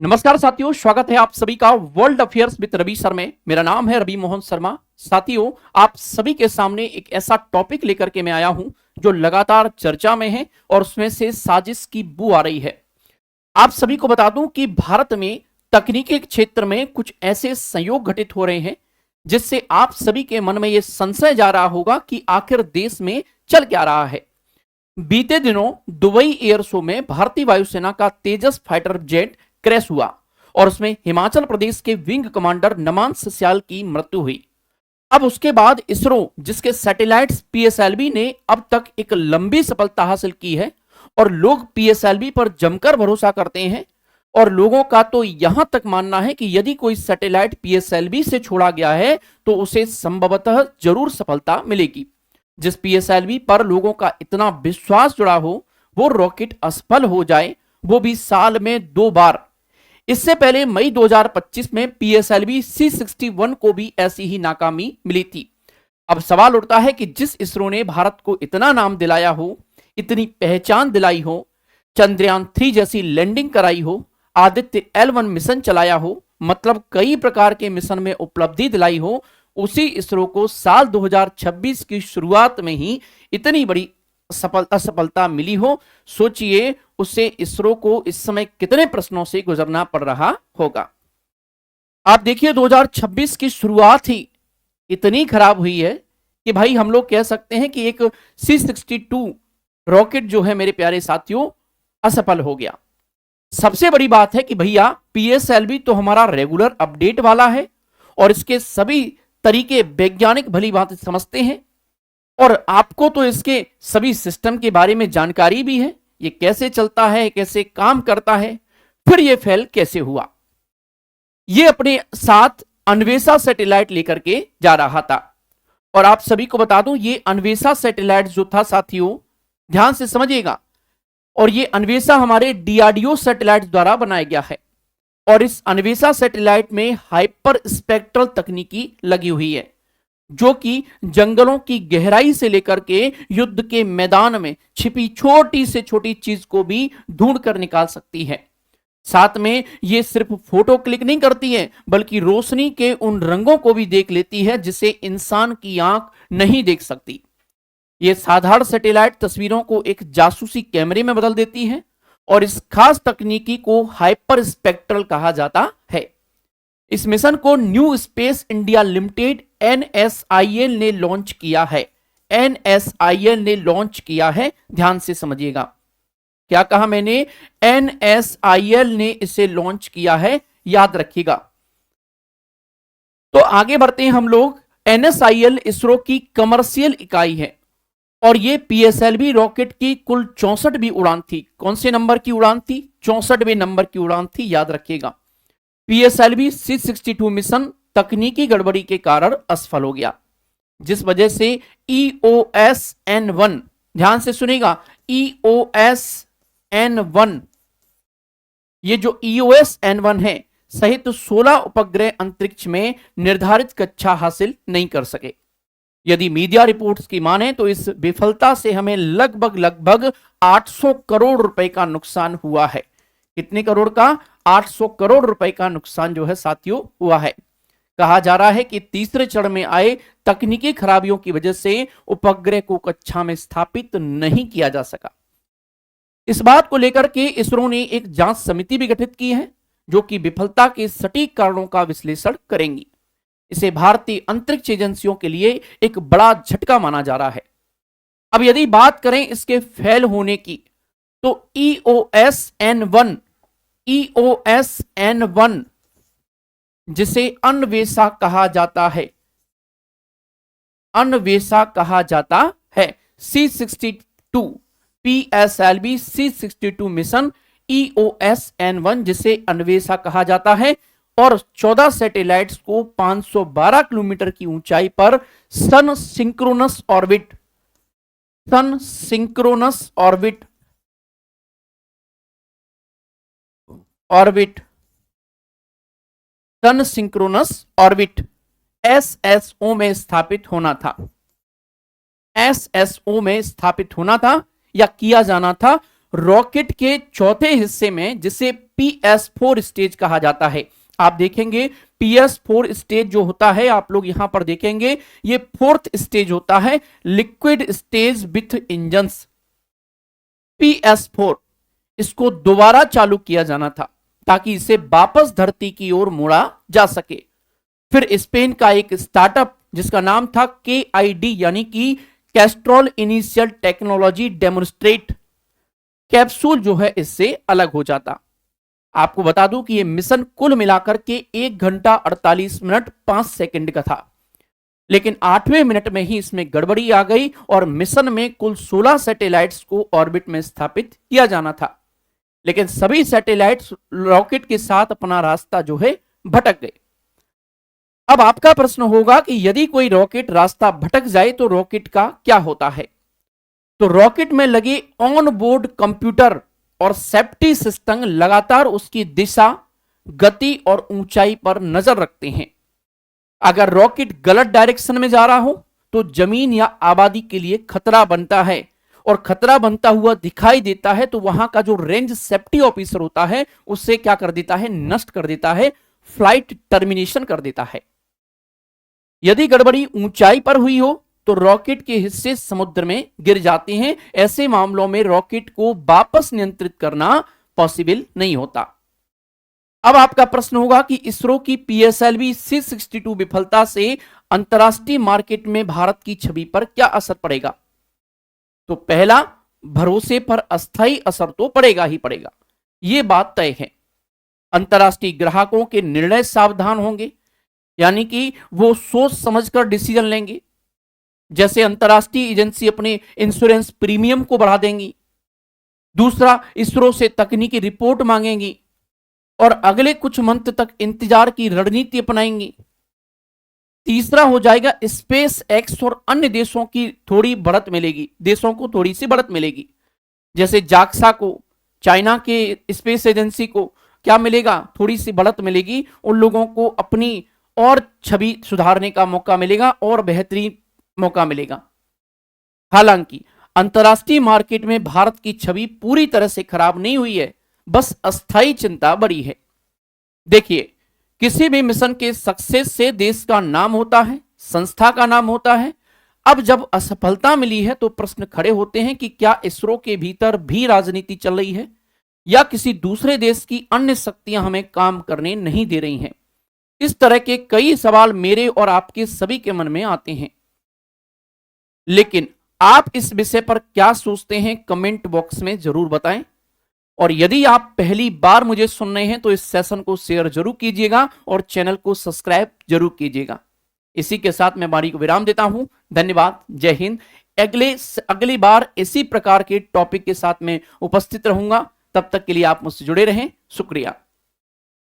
नमस्कार साथियों, स्वागत है आप सभी का world affairs with Ravi sir में। मेरा नाम है रवि मोहन शर्मा। साथियों, आप सभी के सामने एक ऐसा टॉपिक लेकर के मैं आया हूं जो लगातार चर्चा में है और उसमें से साजिश की बू आ रही है। आप सभी को बता दूं कि भारत में तकनीकी क्षेत्र में कुछ ऐसे संयोग घटित हो रहे हैं जिससे आप सभी के मन में यह संशय जा रहा होगा कि आखिर देश में चल क्या रहा है। बीते दिनों दुबई एयर शो में भारतीय वायुसेना का तेजस फाइटर जेट क्रैश हुआ और उसमें हिमाचल प्रदेश के विंग कमांडर नमान सस्याल की मृत्यु हुई। अब उसके बाद इसरो, जिसके सैटेलाइट्स पीएसएलवी ने अब तक एक लंबी सफलता हासिल की है और लोग पीएसएलवी पर जमकर भरोसा करते हैं और लोगों का तो यहां तक मानना है कि यदि कोई सैटेलाइट पीएसएलवी से छोड़ा गया है तो उसे संभवतः जरूर सफलता मिलेगी। जिस पीएसएलवी पर लोगों का इतना विश्वास जुड़ा हो वो रॉकेट असफल हो जाए, वो भी साल में 2 बार। इससे पहले मई 2025 में पीएसएलवी C61 को भी ऐसी ही नाकामी मिली थी। अब सवाल उठता है कि जिस इसरो ने भारत को इतना नाम दिलाया हो, इतनी पहचान दिलाई हो, चंद्रयान 3 जैसी लैंडिंग कराई हो, आदित्य L1 मिशन चलाया हो, मतलब कई प्रकार के मिशन में उपलब्धि दिलाई हो, उसी इसरो को साल 2026 की शुरुआत में ही इतनी बड़ी असफलता मिली हो। सोचिए उससे इसरो को इस समय कितने प्रश्नों से गुजरना पड़ रहा होगा। आप देखिए 2026 की शुरुआत ही इतनी खराब हुई है कि भाई हम लोग कह सकते हैं कि एक C62 रॉकेट जो है मेरे प्यारे साथियों असफल हो गया। सबसे बड़ी बात है कि भैया पीएसएलवी तो हमारा रेगुलर अपडेट वाला है और इसके सभी तरीके वैज्ञानिक भली बात समझते हैं और आपको तो इसके सभी सिस्टम के बारे में जानकारी भी है, ये कैसे चलता है, कैसे काम करता है, फिर ये फेल कैसे हुआ। ये अपने साथ अन्वेषा सैटेलाइट लेकर के जा रहा था और आप सभी को बता दूं ये अन्वेषा सैटेलाइट जो था साथियों, ध्यान से समझिएगा, और ये अन्वेषा हमारे डीआरडीओ सैटेलाइट द्वारा बनाया गया है और इस अन्वेषा सैटेलाइट में हाइपर स्पेक्ट्रल तकनीकी लगी हुई है जो कि जंगलों की गहराई से लेकर के युद्ध के मैदान में छिपी छोटी से छोटी चीज को भी ढूंढ कर निकाल सकती है। साथ में ये सिर्फ फोटो क्लिक नहीं करती है बल्कि रोशनी के उन रंगों को भी देख लेती है जिसे इंसान की आंख नहीं देख सकती। ये साधारण सैटेलाइट तस्वीरों को एक जासूसी कैमरे में बदल देती है और इस खास तकनीकी को हाइपर स्पेक्ट्रल कहा जाता है। इस मिशन को new space India limited NSIL ने लॉन्च किया है। NSIL ने लॉन्च किया है, ध्यान से समझिएगा। क्या कहा मैंने? NSIL ने इसे लॉन्च किया है, याद रखिएगा। तो आगे बढ़ते हैं हम लोग। NSIL इसरो की कमर्शियल इकाई है और ये पीएसएलवी रॉकेट की कुल 64वीं उड़ान थी। कौन से नंबर की उड़ान थी? 64वें नंबर की उड़ान थी, याद रखिएगा। पीएसएलवी C62 मिशन तकनीकी गड़बड़ी के कारण असफल हो गया, जिस वजह से EOS N1, ध्यान से सुनिएगा, EOS N1, ये जो EOS N1 है सहित 16 उपग्रह अंतरिक्ष में निर्धारित कक्षा हासिल नहीं कर सके। यदि मीडिया रिपोर्ट्स की माने तो इस विफलता से हमें लगभग 800 करोड़ रुपए का नुकसान हुआ है। कितने करोड़ का? 800 करोड़ रुपए का नुकसान जो है साथियों हुआ है। कहा जा रहा है कि तीसरे चरण में आए तकनीकी खराबियों की वजह से उपग्रह को कक्षा में स्थापित नहीं किया जा सका। इस बात को लेकर के इसरो ने एक जांच समिति भी गठित की है जो कि विफलता के सटीक कारणों का विश्लेषण करेंगी। इसे भारतीय अंतरिक्ष एजेंसियों के लिए एक बड़ा झटका माना जा रहा है। अब यदि बात करें इसके फेल होने की तो EOS N1 जिसे अन्वेषा कहा जाता है, अन्वेषा कहा जाता है, C62 PSLV C62 mission EOS N1 जिसे अन्वेषा कहा जाता है और 14 सैटेलाइट्स को 512 किलोमीटर की ऊंचाई पर सन सिंक्रोनस ऑर्बिट SSO में स्थापित होना था। SSO में स्थापित होना था या किया जाना था रॉकेट के चौथे हिस्से में, जिसे PS4 स्टेज कहा जाता है, आप देखेंगे PS4 स्टेज जो होता है, आप लोग यहां पर देखेंगे ये फोर्थ स्टेज होता है, liquid stage with engines. PS4 इसको दोबारा चालू किया जाना था ताकि इसे वापस धरती की ओर मोड़ा जा सके। फिर स्पेन का एक स्टार्टअप जिसका नाम था KID यानी कि कैस्ट्रोल इनिशियल टेक्नोलॉजी डेमोन्स्ट्रेट, कैप्सूल जो है इससे अलग हो जाता। आपको बता दूं कि यह मिशन कुल मिलाकर के 1 घंटा 48 मिनट 5 सेकंड का था, लेकिन 8वें मिनट में ही इसमें गड़बड़ी आ गई और मिशन में कुल 16 सैटेलाइट्स को ऑर्बिट में स्थापित किया जाना था, लेकिन सभी सैटेलाइट्स रॉकेट के साथ अपना रास्ता जो है भटक गए। अब आपका प्रश्न होगा कि यदि कोई रॉकेट रास्ता भटक जाए तो रॉकेट का क्या होता है? तो रॉकेट में लगे ऑन बोर्ड कंप्यूटर और सेफ्टी सिस्टम लगातार उसकी दिशा, गति और ऊंचाई पर नजर रखते हैं। अगर रॉकेट गलत डायरेक्शन में जा रहा हो तो जमीन या आबादी के लिए खतरा बनता है, और खतरा बनता हुआ दिखाई देता है तो वहां का जो रेंज सेफ्टी ऑफिसर होता है उससे क्या कर देता है? नष्ट कर देता है, फ्लाइट टर्मिनेशन कर देता है। यदि गड़बड़ी ऊंचाई पर हुई हो तो रॉकेट के हिस्से समुद्र में गिर जाते हैं। ऐसे मामलों में रॉकेट को वापस नियंत्रित करना पॉसिबल नहीं होता। अब आपका प्रश्न होगा कि इसरो की PSLV C62 विफलता से अंतरराष्ट्रीय मार्केट में भारत की छवि पर क्या असर पड़ेगा? तो पहला, भरोसे पर अस्थायी असर तो पड़ेगा ही पड़ेगा, यह बात तय है। अंतरराष्ट्रीय ग्राहकों के निर्णय सावधान होंगे, यानी कि वो सोच समझकर डिसीजन लेंगे। जैसे अंतरराष्ट्रीय एजेंसी अपने इंश्योरेंस प्रीमियम को बढ़ा देंगी। दूसरा, इसरो से तकनीकी रिपोर्ट मांगेंगी और अगले कुछ मंथ तक इंतजार की रणनीति अपनाएंगी। तीसरा हो जाएगा स्पेस एक्स और अन्य देशों की थोड़ी बढ़त मिलेगी, देशों को थोड़ी सी बढ़त मिलेगी। जैसे जाक्सा को, चाइना के स्पेस एजेंसी को क्या मिलेगा? थोड़ी सी बढ़त मिलेगी। उन लोगों को अपनी और छवि सुधारने का मौका मिलेगा और बेहतरीन मौका मिलेगा। हालांकि अंतरराष्ट्रीय मार्केट में भारत की छवि पूरी तरह से खराब नहीं हुई है, बस अस्थायी चिंता बढ़ी है। देखिए, किसी भी मिशन के सक्सेस से देश का नाम होता है, संस्था का नाम होता है। अब जब असफलता मिली है तो प्रश्न खड़े होते हैं कि क्या इसरो के भीतर भी राजनीति चल रही है या किसी दूसरे देश की अन्य शक्तियां हमें काम करने नहीं दे रही हैं। इस तरह के कई सवाल मेरे और आपके सभी के मन में आते हैं। लेकिन आप इस विषय पर क्या सोचते हैं कमेंट बॉक्स में जरूर बताएं। और यदि आप पहली बार मुझे सुन रहे हैं तो इस सेशन को शेयर जरूर कीजिएगा और चैनल को सब्सक्राइब जरूर कीजिएगा। इसी के साथ मैं वाणी को विराम देता हूं। धन्यवाद, जय हिंद। अगली बार इसी प्रकार के टॉपिक के साथ मैं उपस्थित रहूंगा। तब तक के लिए आप मुझसे जुड़े रहें। शुक्रिया।